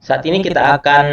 Saat ini kita akan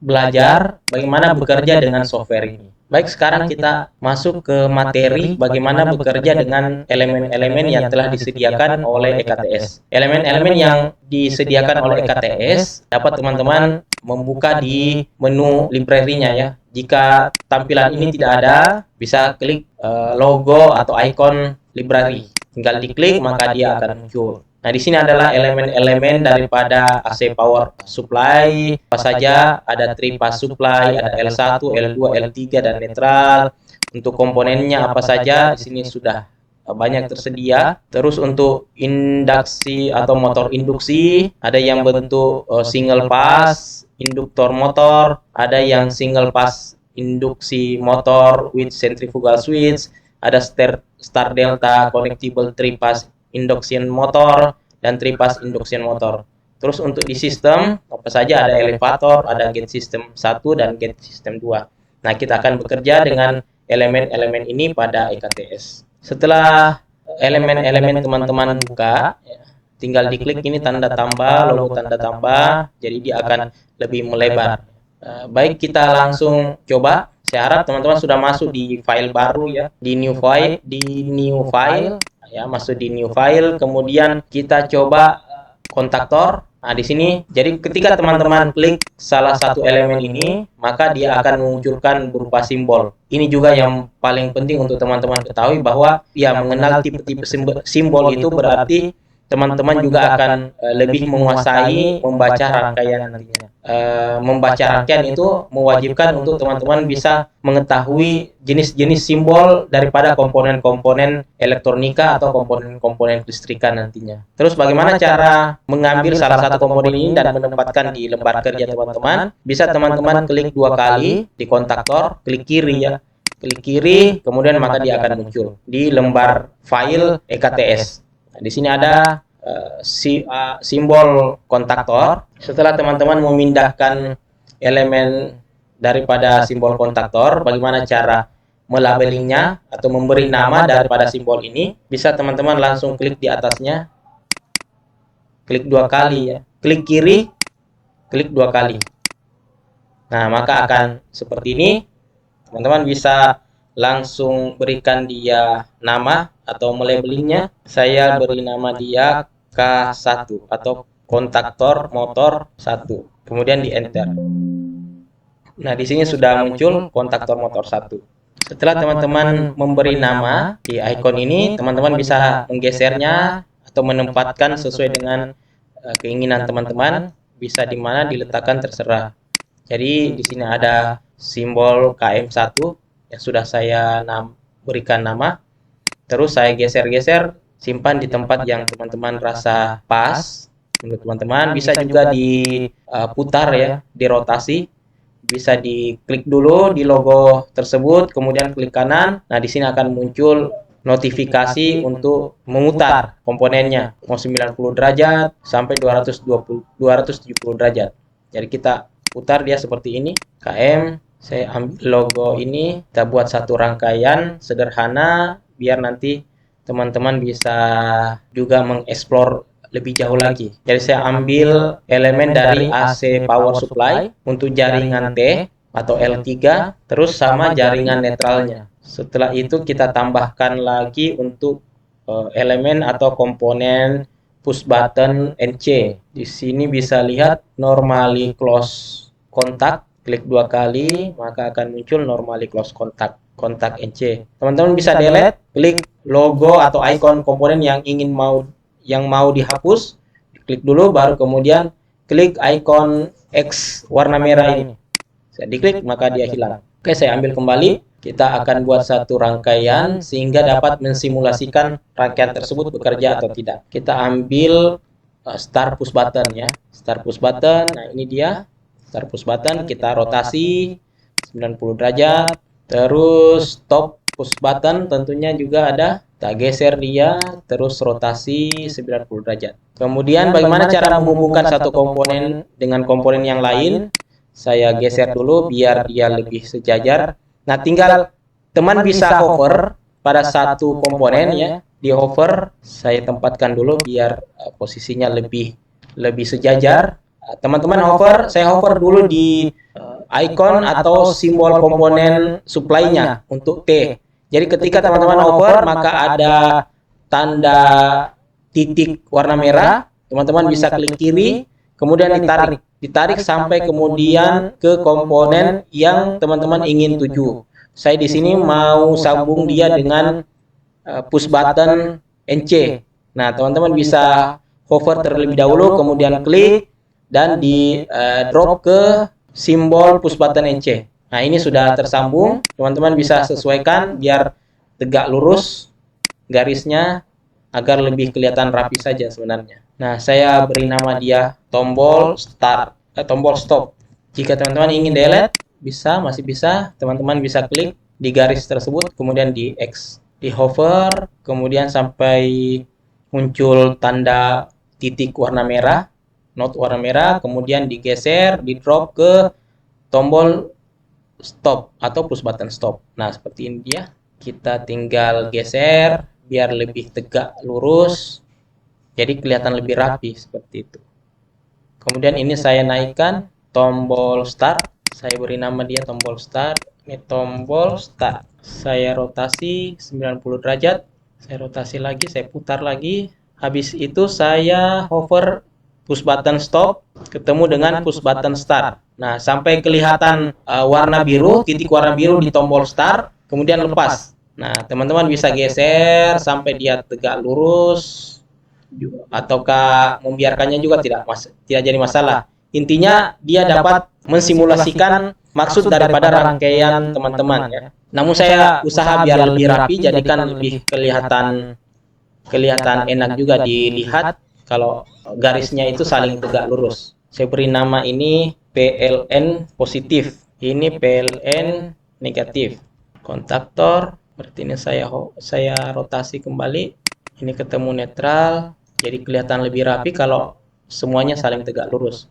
belajar bagaimana bekerja dengan software ini. Baik, sekarang kita masuk ke materi bagaimana bekerja dengan elemen-elemen yang telah disediakan oleh EKTS. Elemen-elemen yang disediakan oleh EKTS dapat teman-teman membuka di menu library-nya ya. Jika tampilan ini tidak ada, bisa klik logo atau icon library. Tinggal diklik maka dia akan muncul. Nah, di sini adalah elemen-elemen daripada AC power supply. Apa saja? Ada 3-phase supply, ada L1, L2, L3 dan netral. Untuk komponennya apa saja? Di sini sudah banyak tersedia. Terus untuk induksi atau motor induksi, ada yang bentuk single pass, induktor motor, ada yang single pass induksi motor with centrifugal switch, ada star delta connectible 3-phase induction motor dan 3-phase induction motor. Terus untuk di sistem apa saja, ada elevator, ada gate system 1 dan gate system 2. Nah, kita akan bekerja dengan elemen-elemen ini pada EKTS. Setelah elemen-elemen teman-teman buka, tinggal diklik ini tanda tambah, logo tanda tambah, jadi dia akan lebih melebar. Baik, kita langsung coba. Saya harap teman-teman sudah masuk di file baru ya, di new file ya, masuk di new file, kemudian kita coba kontaktor. Nah, di sini jadi ketika teman-teman klik salah satu elemen ini, maka dia akan memunculkan berupa simbol. Ini juga yang paling penting untuk teman-teman ketahui, bahwa ya mengenal tipe-tipe simbol itu berarti teman-teman juga akan lebih menguasai membaca rangkaian nantinya. Membaca rangkaian itu mewajibkan untuk teman-teman bisa mengetahui jenis-jenis simbol daripada komponen-komponen elektronika atau komponen-komponen listrikan nantinya. Terus bagaimana cara mengambil salah satu komponen ini dan menempatkan di lembar kerja teman-teman? Bisa teman-teman klik 2 kali di kontaktor, klik kiri ya. Klik kiri, kemudian maka dia akan muncul di lembar file EKTS. Nah, di sini ada simbol kontaktor. Setelah teman-teman memindahkan elemen daripada simbol kontaktor, bagaimana cara melabelinya atau memberi nama daripada simbol ini? Bisa teman-teman langsung klik di atasnya, klik 2 kali ya. Klik kiri, klik 2 kali. Nah, maka akan seperti ini. Teman-teman bisa langsung berikan dia nama atau melabelingnya. Saya beri nama dia K1 atau kontaktor motor 1. Kemudian di enter. Nah, di sini sudah muncul kontaktor motor 1. Setelah teman-teman memberi nama di icon ini, teman-teman bisa menggesernya atau menempatkan sesuai dengan keinginan teman-teman. Bisa di mana diletakkan terserah. Jadi di sini ada simbol KM1 yang sudah saya berikan nama. Terus saya geser-geser, simpan di tempat yang teman-teman rasa pas menurut teman-teman. Bisa juga diputar ya, dirotasi. Bisa diklik dulu di logo tersebut, kemudian klik kanan. Nah, di sini akan muncul notifikasi untuk memutar komponennya, mau 90 derajat sampai 270 derajat. Jadi kita putar dia seperti ini. KM, saya ambil logo ini, kita buat satu rangkaian sederhana biar nanti teman-teman bisa juga mengeksplor lebih jauh lagi. Jadi saya ambil elemen dari AC power supply untuk jaringan T atau L3, terus sama jaringan netralnya. Setelah itu kita tambahkan lagi untuk elemen atau komponen push button NC. Di sini bisa lihat normally close kontak, klik 2 kali maka akan muncul normally close kontak NC. Teman-teman bisa delete, klik logo atau icon komponen yang mau dihapus, klik dulu baru kemudian klik icon X warna merah ini. Saya diklik maka dia hilang. Oke, saya ambil kembali. Kita akan buat satu rangkaian sehingga dapat mensimulasikan rangkaian tersebut bekerja atau tidak. Kita ambil start push button ya. Start push button. Nah, ini dia. Start push button, kita rotasi 90 derajat. Terus stop push button tentunya juga ada. Kita geser dia, terus rotasi 90 derajat. Kemudian bagaimana cara menghubungkan satu komponen dengan komponen yang lain? Saya geser dulu biar dia lebih sejajar. Nah, tinggal teman bisa hover pada satu komponen ya. Di hover, saya tempatkan dulu biar posisinya lebih sejajar. Teman-teman hover, saya hover dulu di icon atau simbol komponen supply-nya untuk T. Jadi ketika teman-teman hover, maka ada tanda titik warna merah, teman-teman bisa klik kiri, kemudian ditarik. Ditarik sampai kemudian ke komponen yang teman-teman ingin tuju. Saya di sini mau sambung dia dengan push button NC. Nah, teman-teman bisa hover terlebih dahulu, kemudian klik, dan di drop ke simbol push button NC. Nah, ini sudah tersambung. Teman-teman bisa sesuaikan biar tegak lurus garisnya agar lebih kelihatan rapi saja sebenarnya. Nah, saya beri nama dia tombol start, tombol stop. Jika teman-teman ingin delete, bisa, masih bisa. Teman-teman bisa klik di garis tersebut, kemudian di X, di hover, kemudian sampai muncul tanda titik warna merah, not warna merah, kemudian digeser, di drop ke tombol stop atau push button stop. Nah, seperti ini dia. Kita tinggal geser biar lebih tegak lurus, jadi kelihatan lebih rapi seperti itu. Kemudian ini saya naikkan tombol start, saya beri nama dia tombol start. Ini tombol start. Saya rotasi 90 derajat, saya rotasi lagi, saya putar lagi. Habis itu saya hover push button stop ketemu dengan push button start. Nah, sampai kelihatan warna biru, titik warna biru di tombol start, kemudian lepas. Nah, teman-teman bisa geser sampai dia tegak lurus, ataukah membiarkannya juga tidak jadi masalah. Intinya dia dapat mensimulasikan maksud daripada rangkaian teman-teman ya. Namun saya usaha biar lebih rapi, jadikan lebih kelihatan enak juga dilihat kalau garisnya itu saling tegak lurus. Saya beri nama ini PLN positif, ini PLN negatif. Kontaktor, berarti ini saya rotasi kembali. Ini ketemu netral, jadi kelihatan lebih rapi kalau semuanya saling tegak lurus.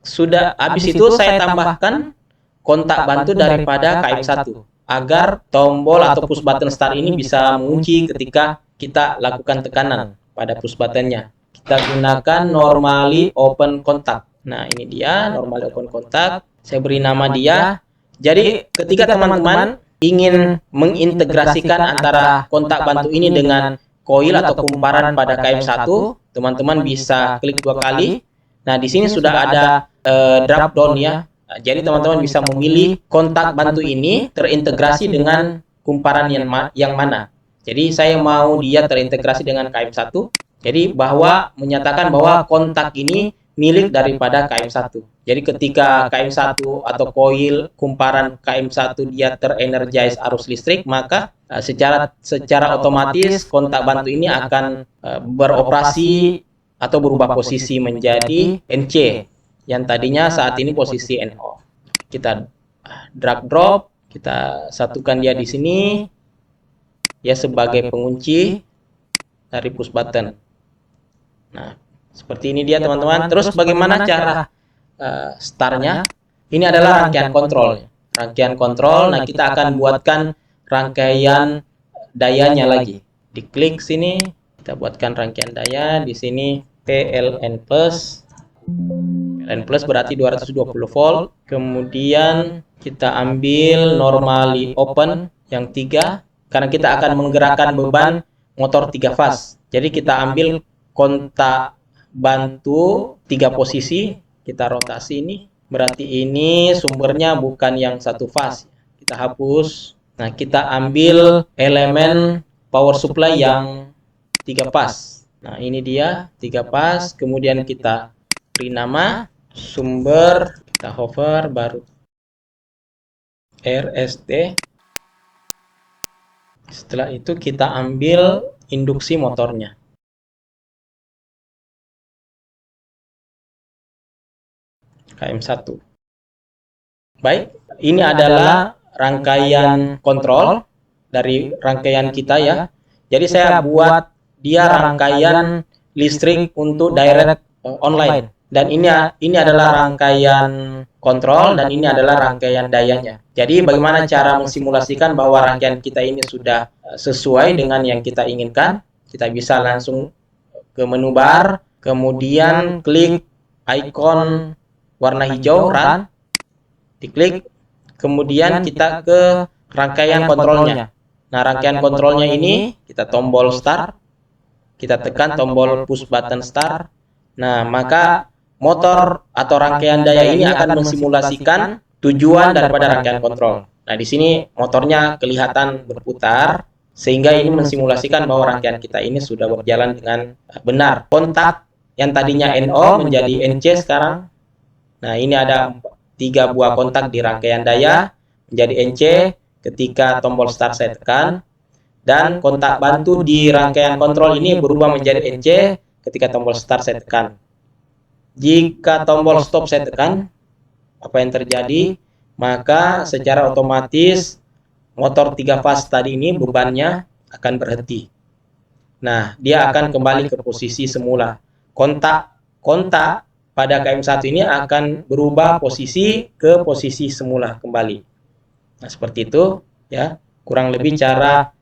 Sudah habis itu saya tambahkan kontak bantu daripada KM1 agar tombol atau push button start ini bisa mengunci ketika kita lakukan tekanan pada push buttonnya. Kita gunakan normally open contact. Nah, ini dia normally open contact. Saya beri nama dia. Jadi ketika teman-teman ingin mengintegrasikan antara kontak bantu ini dengan coil atau kumparan pada KM1, teman-teman bisa klik 2 kali. Nah, di sini sudah ada drop down ya. Jadi teman-teman bisa memilih kontak bantu ini terintegrasi dengan kumparan yang mana. Jadi saya mau dia terintegrasi dengan KM1. Jadi bahwa menyatakan bahwa kontak ini milik daripada KM1. Jadi ketika KM1 atau coil kumparan KM1 dia terenergize arus listrik, maka secara otomatis kontak bantu ini akan beroperasi atau berubah posisi menjadi NC yang tadinya saat ini posisi NO. Kita drag drop, kita satukan dia di sini ya sebagai pengunci dari push button. Nah, seperti ini dia teman-teman. Terus bagaimana cara startnya? Ini adalah rangkaian kontrol. Rangkaian kontrol. Nah, kita akan buatkan rangkaian dayanya lagi. Diklik sini, kita buatkan rangkaian daya. Di sini PLN plus. PLN plus berarti 220 volt. Kemudian kita ambil normally open yang 3. Karena kita akan menggerakkan beban motor 3 fase. Jadi kita ambil kontak bantu 3 posisi, kita rotasi ini. Berarti ini sumbernya bukan yang 1 fase. Kita hapus. Nah, kita ambil elemen power supply yang 3 fase. Nah, ini dia 3 fase. Kemudian kita beri nama sumber, kita hover, baru RST. Setelah itu kita ambil induksi motornya. KM1. Baik, ini adalah rangkaian kontrol dari rangkaian kita ya. Jadi saya buat dia rangkaian listrik untuk direct online. Dan ini adalah rangkaian kontrol dan ini adalah rangkaian dayanya. Jadi bagaimana cara mensimulasikan bahwa rangkaian kita ini sudah sesuai dengan yang kita inginkan? Kita bisa langsung ke menu bar, kemudian klik icon warna hijau run, diklik, kemudian kita ke rangkaian kontrolnya. Nah, rangkaian kontrolnya ini kita tombol start, kita tekan tombol push button start. Nah, maka motor atau rangkaian daya ini akan mensimulasikan tujuan daripada rangkaian kontrol. Nah, di sini motornya kelihatan berputar, sehingga ini mensimulasikan bahwa rangkaian kita ini sudah berjalan dengan benar. Kontak yang tadinya NO menjadi NC sekarang. Nah, ini ada 3 buah kontak di rangkaian daya menjadi NC ketika tombol start saya tekan, dan kontak bantu di rangkaian kontrol ini berubah menjadi NC ketika tombol start saya tekan. Jika tombol stop saya tekan, apa yang terjadi? Maka secara otomatis motor 3 fase tadi ini bebannya akan berhenti. Nah, dia akan kembali ke posisi semula. Kontak pada KM1 ini akan berubah posisi ke posisi semula kembali. Nah, seperti itu ya, kurang lebih cara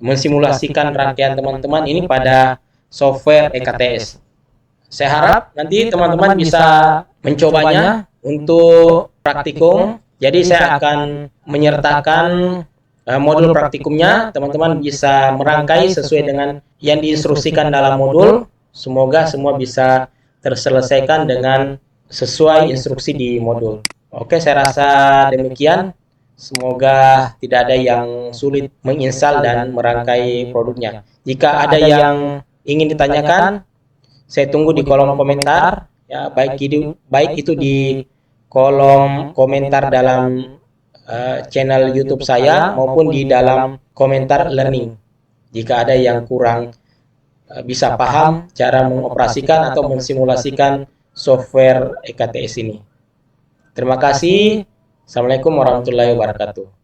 mensimulasikan rangkaian teman-teman ini pada software EKTS. Saya harap nanti teman-teman bisa mencobanya untuk praktikum. Jadi saya akan menyertakan modul praktikumnya, teman-teman bisa merangkai sesuai dengan yang diinstruksikan dalam modul. Semoga semua bisa terselesaikan dengan sesuai instruksi di modul. Oke, saya rasa demikian. Semoga tidak ada yang sulit menginstal dan merangkai produknya. Jika ada yang ingin ditanyakan, saya tunggu di kolom komentar, ya, baik itu di kolom komentar dalam channel YouTube saya maupun di dalam komentar learning. Jika ada yang kurang bisa paham cara mengoperasikan atau mensimulasikan software EKTS ini. Terima kasih. Assalamualaikum warahmatullahi wabarakatuh.